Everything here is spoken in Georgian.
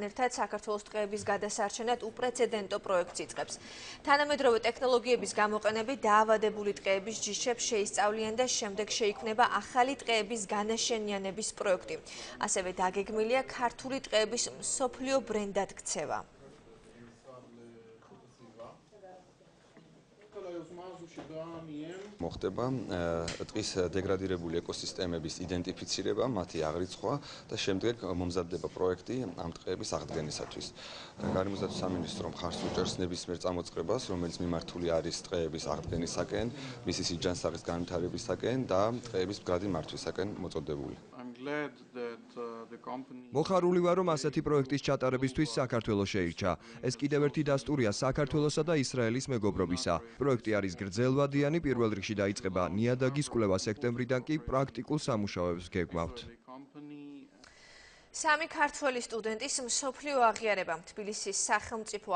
ერთად საქართველოს ტყეების გადასარჩენად უპრეცედენტო პროექტს იწყებს. თანამედროვე ტექნოლოგიების გამოყენებით დაავადებული ტყეების ჯიშებს შეისწავლიან და შემდეგ შეიქმნება ახალი ტყეების განაშენიანების პროექტი. ასევე დაგეგმილია ქართული ტყეების მსოფლიო ბრენდად ქცევა. მოხდება ტყის დეგრადირებული ეკოსისტემების იდენტიფიცირება, მათი აღრიცხვა და შემდეგ მომზადდება პროექტი ამ ტყეების აღდგენისათვის. გარემოსდაცვის სამინისტრო მხარს უჭერს ნებისმიერ წამოწყებას, რომელიც მიმართული არის ტყეების აღდგენისაკენ, მისი სიჯანსაღის განვითარებისაკენ და ტყეების მდგრადი მართვისაკენ მოწოდებული. მოხარული ვარ, რომ ასეთი პროექტის ჩატარებისთვის საქართველოს შეირჩა. ეს კიდევ ერთი დასტურია საქართველოსა და ისრაელის მეგობრობისა. პროექტი არის გრძელვადიანი, პირველ რიგში დაიწყება ნიადაგის კვლევა სექტემბრიდან კი პრაქტიკულ სამუშაოებს გეგმავთ. სამი ქართველი სტუდენტის მსოფლიო აღიარება თბილისის სახელმწიფო